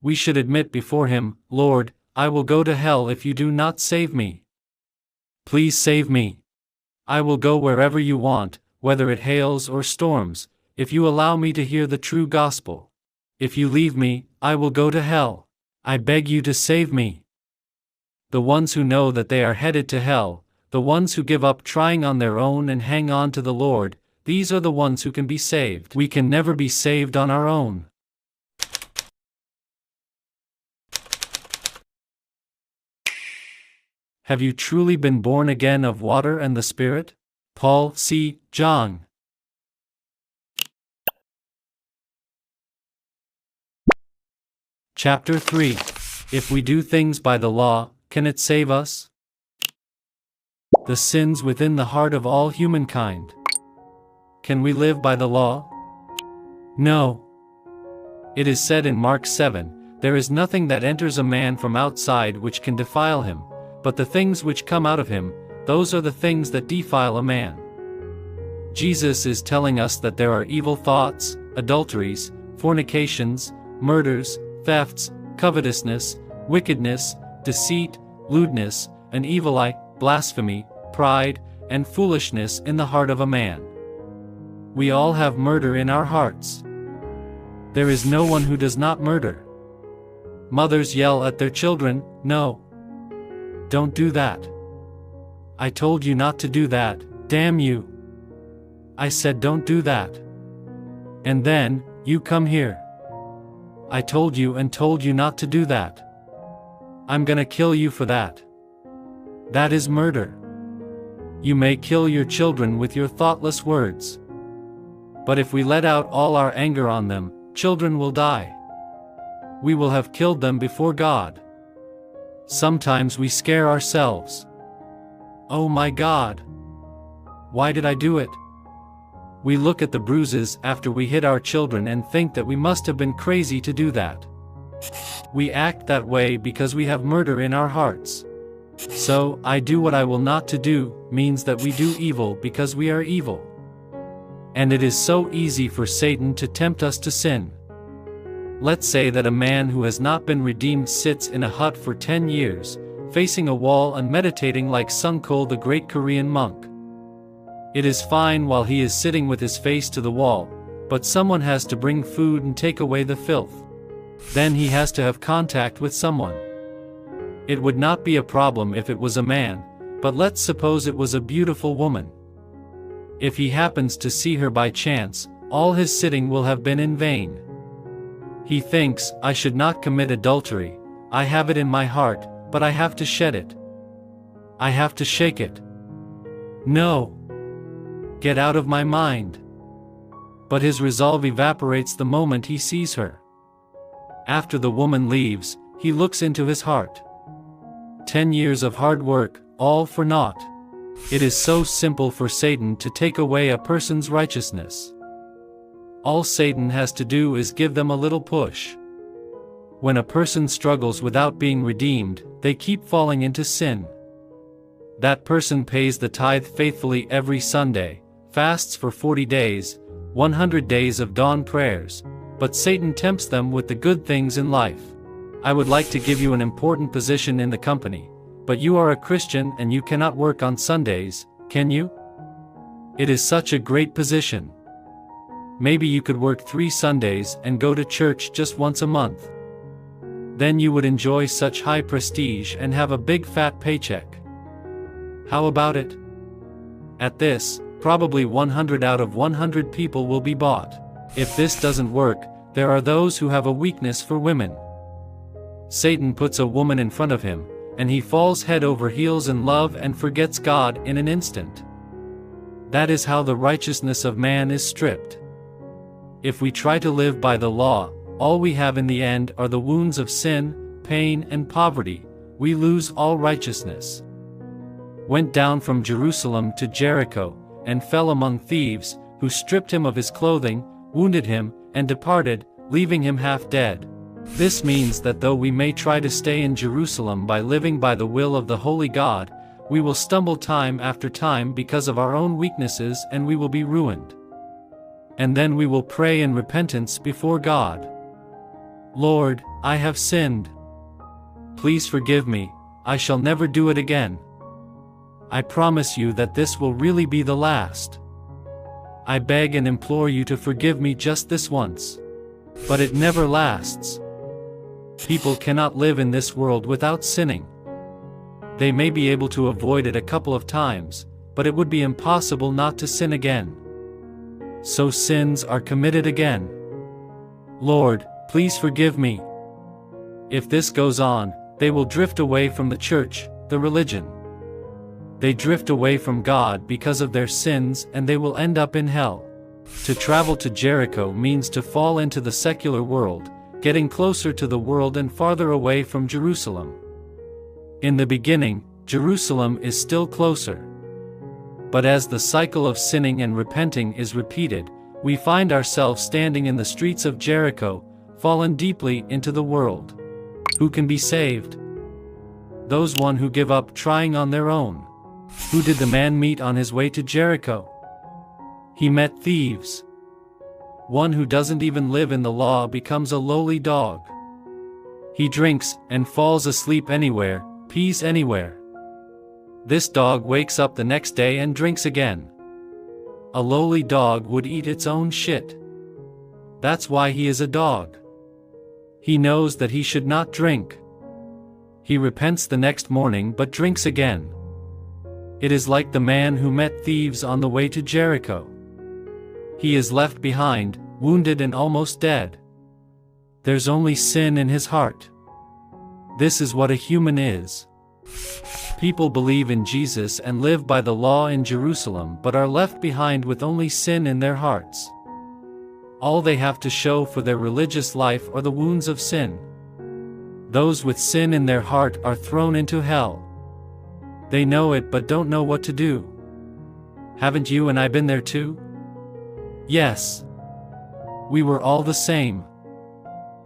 We should admit before Him, Lord, I will go to hell if you do not save me. Please save me. I will go wherever you want, whether it hails or storms, if you allow me to hear the true gospel. If you leave me, I will go to hell. I beg you to save me. The ones who know that they are headed to hell, the ones who give up trying on their own and hang on to the Lord, these are the ones who can be saved. We can never be saved on our own. Have you truly been born again of water and the Spirit? Paul, c. John. Chapter 3. If we do things by the law, can it save us? The sins within the heart of all humankind. Can we live by the law? No. It is said in Mark 7, there is nothing that enters a man from outside which can defile him, but the things which come out of him, those are the things that defile a man. Jesus is telling us that there are evil thoughts, adulteries, fornications, murders, thefts, covetousness, wickedness, deceit, lewdness, an evil eye, blasphemy, pride, and foolishness in the heart of a man. We all have murder in our hearts. There is no one who does not murder. Mothers yell at their children, "No. Don't do that. I told you not to do that, damn you. I said don't do that. And then, you come here. I told you not to do that. I'm gonna kill you for that." That is murder. You may kill your children with your thoughtless words. But if we let out all our anger on them, children will die. We will have killed them before God. Sometimes we scare ourselves. Oh my God! Why did I do it? We look at the bruises after we hit our children and think that we must have been crazy to do that. We act that way because we have murder in our hearts. So, I do what I will not to do, means that we do evil because we are evil. And it is so easy for Satan to tempt us to sin. Let's say that a man who has not been redeemed sits in a hut for 10 years, facing a wall and meditating like Sun Ko, the great Korean monk. It is fine while he is sitting with his face to the wall, but someone has to bring food and take away the filth. Then he has to have contact with someone. It would not be a problem if it was a man, but let's suppose it was a beautiful woman. If he happens to see her by chance, all his sitting will have been in vain. He thinks, I should not commit adultery, I have it in my heart, but I have to shed it. I have to shake it. No. Get out of my mind. But his resolve evaporates the moment he sees her. After the woman leaves, he looks into his heart. 10 years of hard work, all for naught. It is so simple for Satan to take away a person's righteousness. All Satan has to do is give them a little push. When a person struggles without being redeemed, they keep falling into sin. That person pays the tithe faithfully every Sunday, fasts for 40 days, 100 days of dawn prayers, but Satan tempts them with the good things in life. I would like to give you an important position in the company, but you are a Christian and you cannot work on Sundays, can you? It is such a great position. Maybe you could work 3 Sundays and go to church just once a month. Then you would enjoy such high prestige and have a big fat paycheck. How about it? At this, probably 100 out of 100 people will be bought. If this doesn't work, there are those who have a weakness for women. Satan puts a woman in front of him, and he falls head over heels in love and forgets God in an instant. That is how the righteousness of man is stripped. If we try to live by the law, all we have in the end are the wounds of sin, pain, and poverty. We lose all righteousness. Went down from Jerusalem to Jericho, and fell among thieves, who stripped him of his clothing, wounded him, and departed, leaving him half dead. This means that though we may try to stay in Jerusalem by living by the will of the Holy God, we will stumble time after time because of our own weaknesses and we will be ruined. And then we will pray in repentance before God. Lord, I have sinned. Please forgive me, I shall never do it again. I promise you that this will really be the last. I beg and implore you to forgive me just this once. But it never lasts. People cannot live in this world without sinning. They may be able to avoid it a couple of times, but it would be impossible not to sin again. So sins are committed again. Lord, please forgive me. If this goes on, they will drift away from the church, the religion. They drift away from God because of their sins, and they will end up in hell. To travel to Jericho means to fall into the secular world, getting closer to the world and farther away from Jerusalem. In the beginning, Jerusalem is still closer. But as the cycle of sinning and repenting is repeated, we find ourselves standing in the streets of Jericho, fallen deeply into the world. Who can be saved? Those who give up trying on their own. Who did the man meet on his way to Jericho? He met thieves. One who doesn't even live in the law becomes a lowly dog. He drinks and falls asleep anywhere, pees anywhere. This dog wakes up the next day and drinks again. A lowly dog would eat its own shit. That's why he is a dog. He knows that he should not drink. He repents the next morning but drinks again. It is like the man who met thieves on the way to Jericho. He is left behind, wounded and almost dead. There's only sin in his heart. This is what a human is. People believe in Jesus and live by the law in Jerusalem but are left behind with only sin in their hearts. All they have to show for their religious life are the wounds of sin. Those with sin in their heart are thrown into hell. They know it but don't know what to do. Haven't you and I been there too? Yes. We were all the same.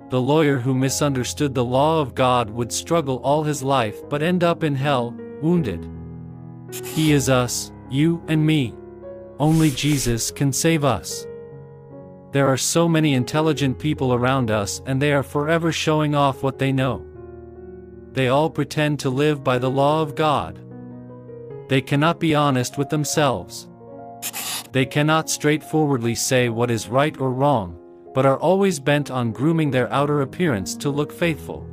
The lawyer who misunderstood the law of God would struggle all his life but end up in hell, wounded. He is us, you and me. Only Jesus can save us. There are so many intelligent people around us and they are forever showing off what they know. They all pretend to live by the law of God. They cannot be honest with themselves. They cannot straightforwardly say what is right or wrong, but are always bent on grooming their outer appearance to look faithful.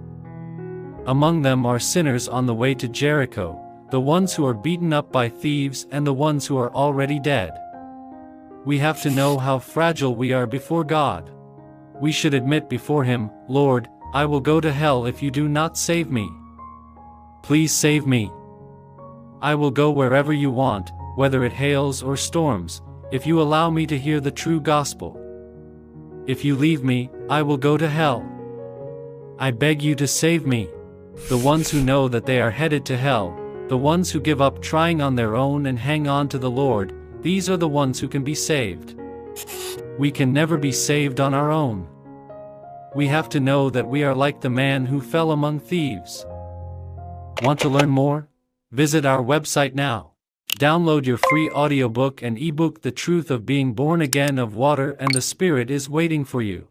Among them are sinners on the way to Jericho, the ones who are beaten up by thieves and the ones who are already dead. We have to know how fragile we are before God. We should admit before Him, Lord, I will go to hell if you do not save me. Please save me. I will go wherever you want, whether it hails or storms, if you allow me to hear the true gospel. If you leave me, I will go to hell. I beg you to save me. The ones who know that they are headed to hell, the ones who give up trying on their own and hang on to the Lord, these are the ones who can be saved. We can never be saved on our own. We have to know that we are like the man who fell among thieves. Want to learn more? Visit our website now. Download your free audiobook and ebook. The Truth of Being Born Again of Water and the Spirit is waiting for you.